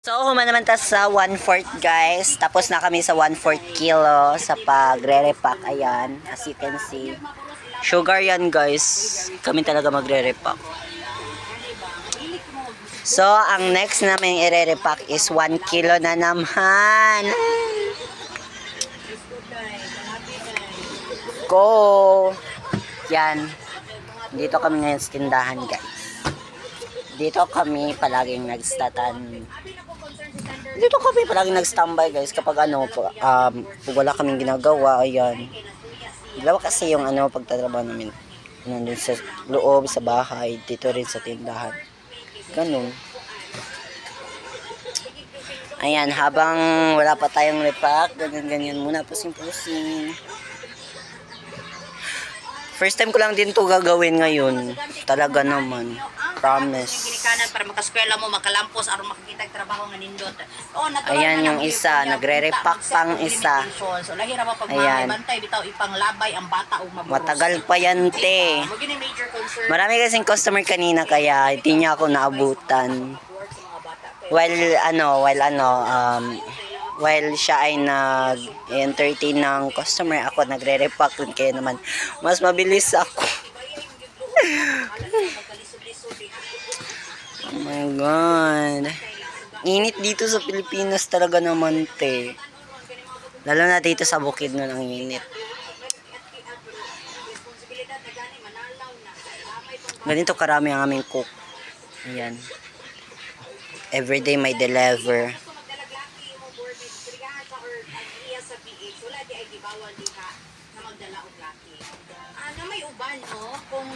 So, huma naman ta sa 1/4 guys. Tapos na kami sa 1/4 kilo sa pagre-repack. Ayan, as you can see. Sugar yan guys. Kami talaga magre-repack. So, ang next namin i-repack is 1 kilo na naman. Go! Yan. Dito kami ngayon sa tindahan guys. Dito kami palaging nag-standby guys kapag pag wala kaming ginagawa, ayan. Dalawa kasi yung pagtatrabaho namin. Nandun sa loob, sa bahay, dito rin sa tindahan. Ganun. Ayan, habang wala pa tayong repack, ganyan muna, pusing-pusing. First time ko lang din to gagawin ngayon. Talaga naman. Promise. Ginikanan para makaskwela mo, makalampos, aron makakita ang trabaho nga nindot. Ayan yung isa, nagre-repack pang isa. So lahira pa pag Ayan. bantay bitaw ipanglabay ang bata og maburos. Matagal pa yan, te. Magini major concern. Marami kasing customer kanina kaya hindi niya ako naabutan. While siya ay nag-entertain ng customer, ako nagre-repack din, kaya naman mas mabilis ako. Oh my God. Init dito sa Pilipinas talaga naman, te. Lalo na dito sa bukid nun ang init. Ganito karami ang aming cook. Ayan. Everyday may deliver. May uban, no? Kung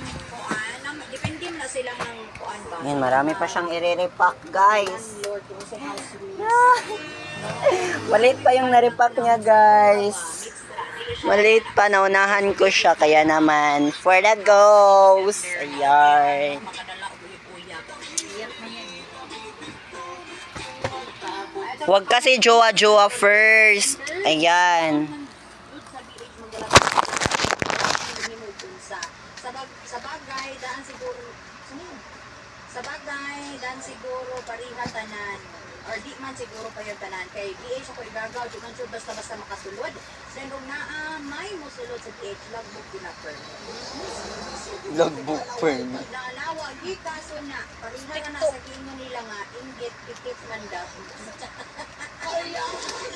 depende na sila ng kuan ba. Ayan, marami pa siyang i-repack, guys. Lord, kung sa house rules. Maliit pa yung na-repack niya, guys. Maliit pa, naunahan ko siya. Kaya naman, for the goes. Ayan. Makadala og uya. Huwag kasi jowa-jowa first. Ayan. Sa bagay daan siguro pariha tanan or di man siguro pa yung tanan kay BH ako igagaw di man sure basta makasulod then kung may musulod sa BH logbook ginaper Logbook firm. naalawa di kaso na pariha na sa kinyo nila nga inggit pikit man daw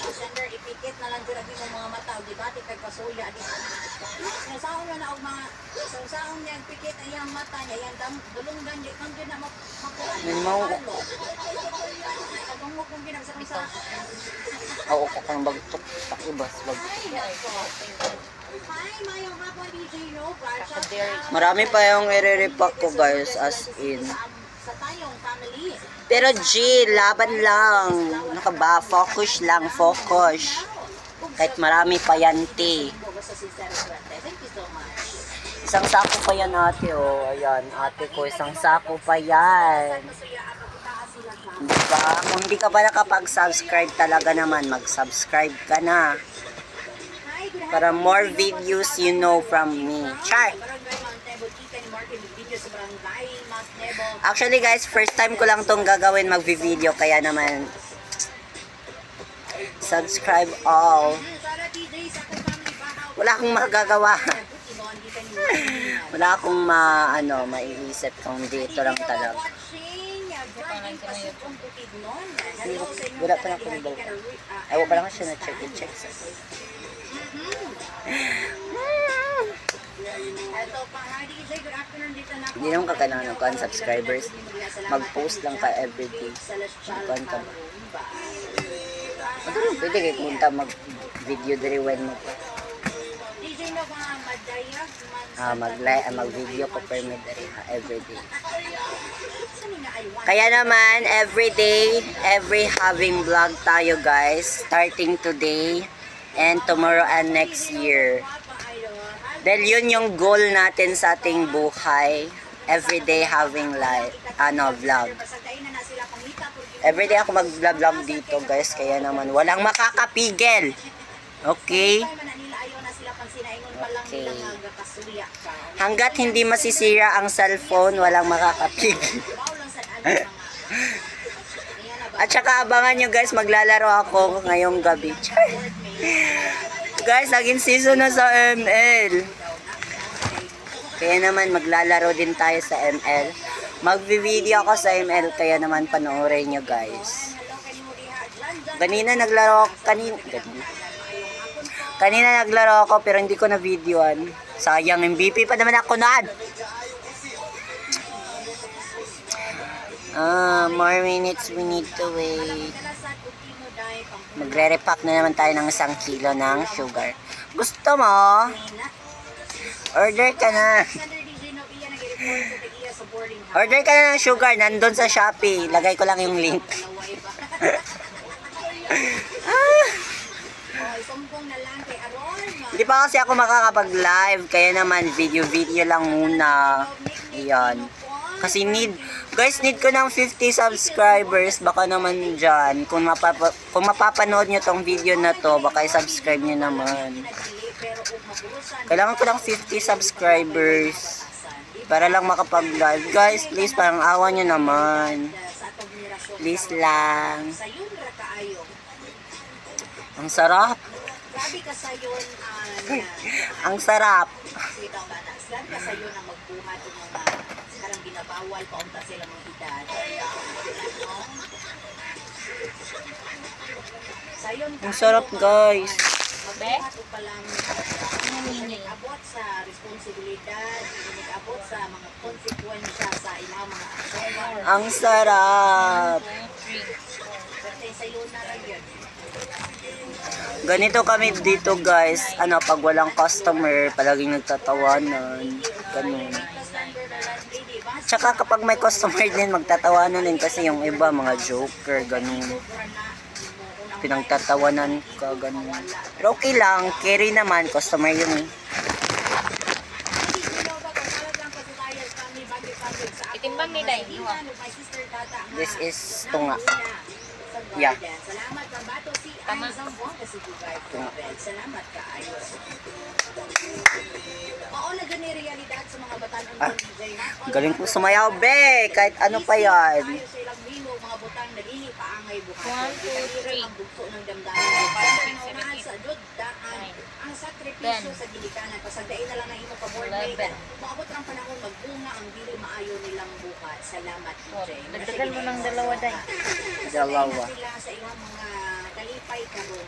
sender ipikit na lang dira mo mga mata di ba ti kay kasuya di nasaon na og mga saon niya pikit ayang mata niya yang dulunggan di man gyud na makuan Mau. mo kung ginagsa sa Oo ko kang bagtok. Pakibas. Hi, mayong hapon DJ No. Marami pa yung i-repack ko, guys. As in. Sa tayong family. Pero G, laban lang. Nakaba, focus lang, focus. Kahit marami pa yan, te. Thank you so much. Isang sako pa yan, ate, oh. Ayan, ate ko, isang sako pa yan. Diba? Kung hindi ka ba nakapag-subscribe talaga naman, mag-subscribe ka na. Para more videos you know from me. Char! Actually guys, first time ko lang tong gagawin, mag-video, kaya naman subscribe all. Wala akong magagawa. Wala akong maiisip kung dito lang talaga. Wala pa lang kung dalawa. Ayaw pa lang siya na-check. Hindi naman kakailangan ng subscribers. Mag-post lang ka everyday. Mag-kuhan ka ba? Pwede kayo punta mag-video diri when mag-video ko per diri everyday. Kaya naman, everyday, every having vlog tayo guys. Starting today and tomorrow and next year. Dahil yun yung goal natin sa ating buhay. Everyday having vlog. Everyday ako mag-vlog dito guys. Kaya naman, walang makakapigil. Okay? Okay. Hanggat hindi masisira ang cellphone, walang makakapigil. At saka abangan nyo guys, maglalaro ako ngayong gabi. Char! Guys, naging season na sa ML. Kaya naman maglalaro din tayo sa ML. Magvi-video ako sa ML, kaya naman panoorin nyo guys. Kanina naglaro ako, kanina naglaro ako pero hindi ko na videoan. Sayang, MVP pa naman ako na. More minutes we need to wait. Magre-repack na naman tayo ng 1 kilo ng sugar. Gusto mo? Order ka na. Order ka na ng sugar. Nandun sa Shopee. Lagay ko lang yung link. Hindi pa kasi ako makakapag-live. Kaya naman video lang muna. Yan. Kasi guys, need ko ng 50 subscribers. Baka naman dyan. Kung mapapanood nyo tong video na to, baka i-subscribe nyo naman. Kailangan ko lang 50 subscribers. Para lang makapag-live. Guys, please, parang awa nyo naman. Please lang. Ang sarap. Grabe ka sa yun, Ang sarap. grabe ka sa yun ang magbuhat ng mga karang ginabawal paunta sila mga edad. Sa yun, Ang sarap, guys. magbuhat o palang abot sa responsibilidad, abot sa mga konsekwensya sa ilang mga aksyon. Ang sarap. Kasi sa yun na lang yun. Ganito kami dito guys. Pag walang customer, palaging nagtatawanan. Ganun. Tsaka kapag may customer din, magtatawanan din kasi yung iba, mga joker, ganun. Pinagtatawanan ka, ganun. Pero okay lang, carry naman, customer yun eh. Itimbang ni Day. This is tunga. Yeah. Salamat ka bato si Aizang Buwan kasi Bugay. Salamat ka ayos. Oo na gani realidad sa mga batanon DJ. Galing ko sumayaw, be! Kahit ano pa yan. Sa ilang milo mga butang nagili paangay buhat. 1, 2, 3. Ang bugso ng damdamin. Para pinunaan sa jud daan ang sakripisyo sa gilikanan. Pasagdain na lang ng imo ka-board mate. Maabot ang panahon magbunga ang dili maayo nilang buhat. Salamat DJ. Dagdagan mo ng dalawa, Day. Dalawa. Sila sa ilang mga kalipay karon.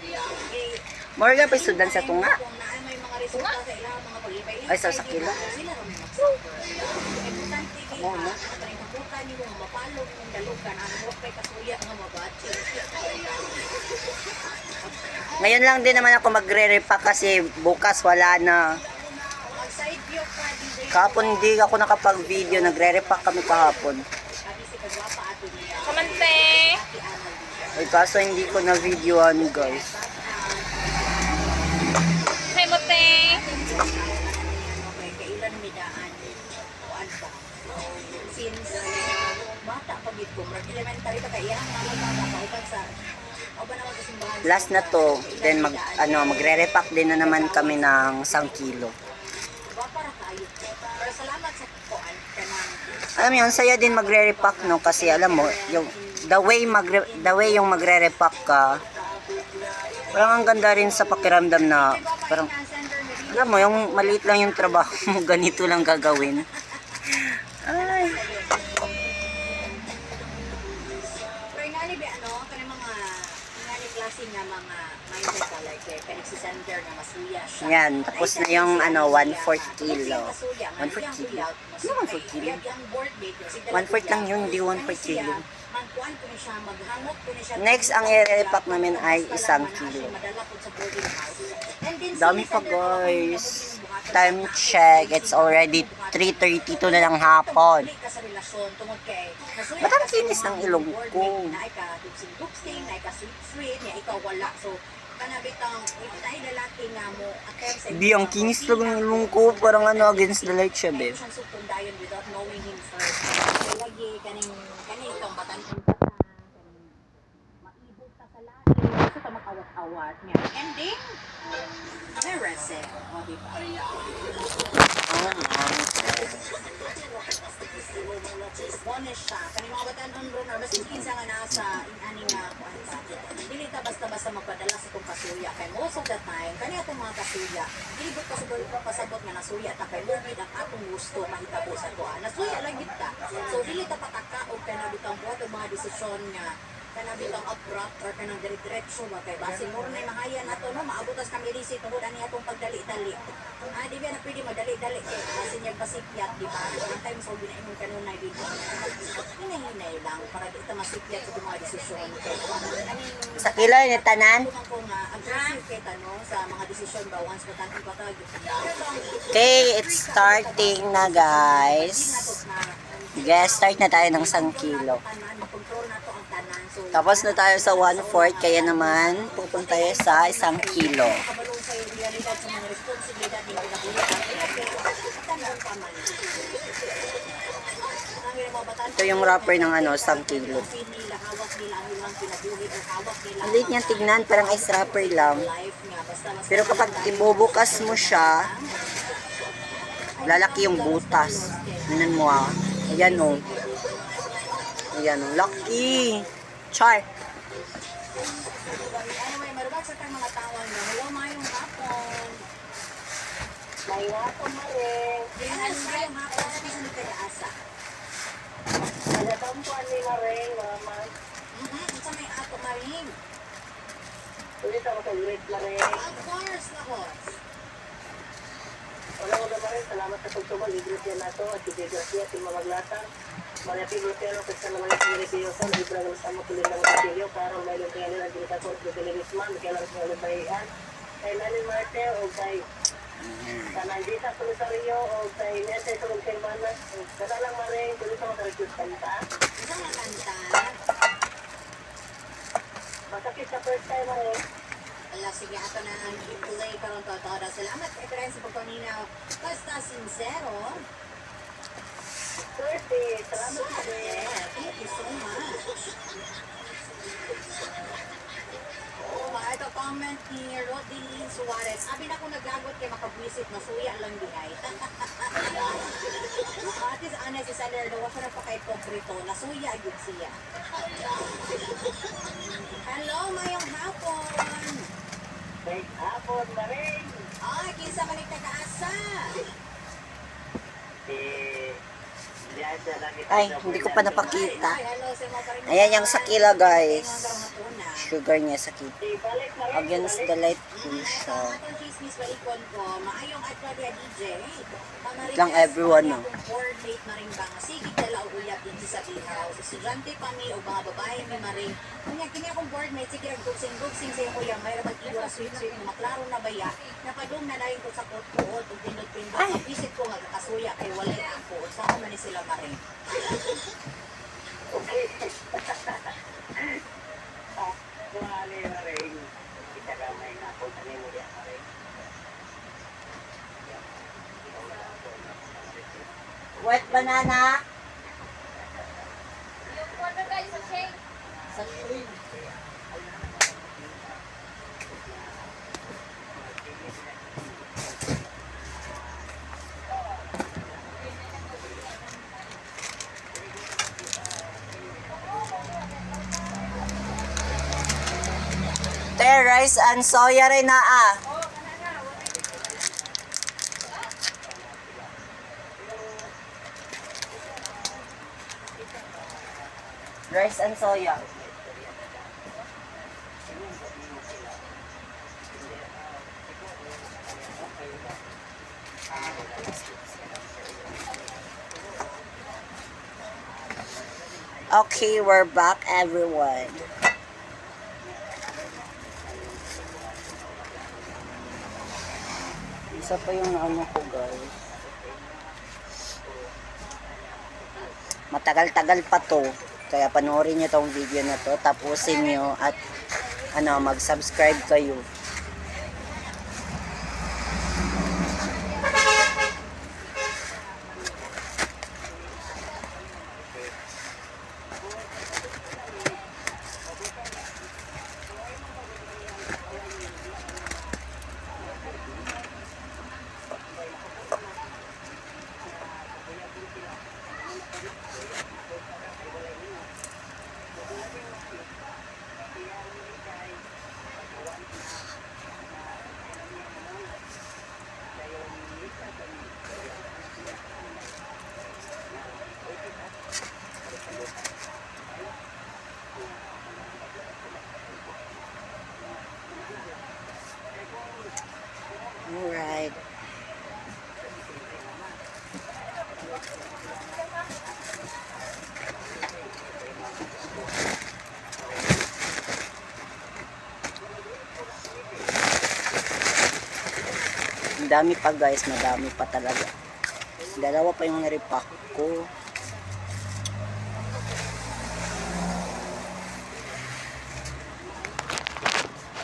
Morga pa sudan sa tunga. Kung may mga resulta sa ilang mga palipay. Ay, sa sakila. Sila ron may mag-suffer. Importante di ba? Nakutan niyo mga mapalog ng dalugan. Ano mo kay kasuya nga mabati. Ngayon lang din naman ako magre-repack kasi bukas wala na. Ang side view pa DJ. Kahapon hindi ako nakapag-video. Nagre-repack kami kahapon. Sabi si Kagwapa ato niya. Kamante! Ay, kaso hindi ko na videoan guys. Hi, Mote! Kailan midaan kuan pa. Since bata pa gid ko, mag elementary pa kay iyang mga kauban sa o ba naman sa simbahan. Last na to, then magre-repack din na naman kami ng 1 kilo. Para kayo. Pero salamat sa kuan kanang Alam mo yun, saya din magre-repack no kasi alam mo, yung the way yung magre-repack ka, parang ang ganda rin sa pakiramdam na parang alam mo, yung maliit lang yung trabaho mo, ganito lang gagawin. Ay. pero ngali ba ano kanang mga ngali klase nga mga mindset ka like kanang si Sander na masuya siya. Yan, tapos na yung 1/4 kilo. 1/4 kilo. Ano 1/4 kilo? 1/4 lang yun, hindi 1/4 kilo. Magkuan ko ni siya, maghangot ko ni siya. Next, ang i-repack namin ay 1 kilo. Madala ko sa boarding house. And then, Dami pa guys. Time check, it's already 3:32 na ng hapon. ka sa relasyon tungod kay Ba't ang kinis ng ilong ko? Naay ka dugsing-dugsing, naay ka sweet-sweet, niya ikaw wala. So, kanabitang naay lalaki nga mo attempt sa Di, ang kinis lang ng ilong ko. Parang against the light siya, babe. siyang sukundayon without knowing him first. Kaya lagi kaning itong batan-batan, maibog ta Gusto ka makawat-awat niya. Ending, may reset. O, di ba? Bonus siya. Kani mga batanon runner, mas kinsa nga nasa inani nga kwanta. Dili ta basta-basta magpadala sa itong kasuya. Kay most of the time, kani atong mga kasuya, ilibot ka sa pasabot nga nasuya ta kay lugid ang atong gusto mahitabo sa tuwa. Nasuya lang gid ta. So dili ta pataka og kanabitang buhat og mga desisyon nga kanabitang abrupt or kanang dire-diretso ba kay base mo na mahaya nato no maabutas kami risi tungod ani atong pagdali-dali. Di ba na pwede madali-dali kay base niya pasikyat di ba? Ang time so ginaimong kanunay dito. Hinahinay lang para di ta masikyat sa mga desisyon. Sa kilo ni tanan. Ko nga aggressive kay tanong sa mga desisyon ba once patati patag. Okay, it's starting na guys. Guys, start na tayo ng 1 kilo. Tapos na tayo sa 1/4, kaya naman pupunta tayo sa 1 kilo. Ito yung wrapper ng 1 kilo. Ang liit niya tignan, parang ice wrapper lang. Pero kapag ibubukas mo siya, lalaki yung butas. Tingnan mo ah. Ayan o. Ayan o. Lucky. Char. Anyway, marubak sa tayong mga tawag na, hello, mayong hapon. Mayong hapon, Maring. Mayong hapon, sa piso ni Tagaasa. Nagatampuan ni Maring, mama. Sa may ato, Maring. Ulit ako sa great Maring. Of course, lahos. Wala ko na Maring, salamat sa pagtubal. Libre siya na to. At si Gracia, si Mamaglatang. Maria Pibrotiano, kasi naman yung Pilipiyoso. Libre naman sa mga tuloy ng Katilyo. Parang may lang kaya nila dito sa Corte de Levisman. Kaya lang siya ulit bayan. Kay Lani Marte o kay Kanandita Solitario o kay Nete Tulog kay Manas. Kada lang Maring, tuloy sa mga request kanta. Isang nga kanta. Masakit sa first time Maring. Ala, sige, ato na ang i-play karon to. Salamat kay Pren sa pagpaninaw. Basta sincero. 30, salamat Maring. Yeah, thank you so much. Ito comment ni Rodin Suarez. Abi na kung nagagot kay makabwisit, masuya lang dihay. At is honest, si Seller, daw ako na pa kay Pobrito. Nasuya, agad siya. Hello, mayong hapon. May hapon Maring. Ay, kinsa man nagtagaasa. Ay, hindi ko pa napakita. Ay, hello, si mga paring- Ayan yung sa kilo guys. Ay, mga tuna. Sugar niya sa kilo. Balik Maring. Against the light po Ito siya. ang atong chismis balikon ko. Maayong at Claudia DJ. Pamarites, Lang everyone, no? akong board mate maring bang sige dala og uyab din sa ihaw. Estudyante pa mi o mga babae mi maring. Kunya kini akong board mate sige ang dugsing sa kuya may ra mag-iwa sweet maklaro na baya. Napadung na dayon ko sa kot-kot ug pindot-pindot. Mapisit ko nga kasuya kay walay ako. Sa man ni sila maring. Okay. Kumali Maring. Kita gamay na po sa nimo diyan Maring. Wet banana. Yung ano guys, sa shake. Sa cream. There, rice and soya rin na ah. Rice and soya. Okay, we're back everyone. Isa pa yung ano ko guys. Matagal-tagal pa to. Kaya panoorin nyo tong video na to. Tapusin nyo at ano, mag-subscribe kayo. Madami pa guys, madami pa talaga. Dalawa pa yung repack ko.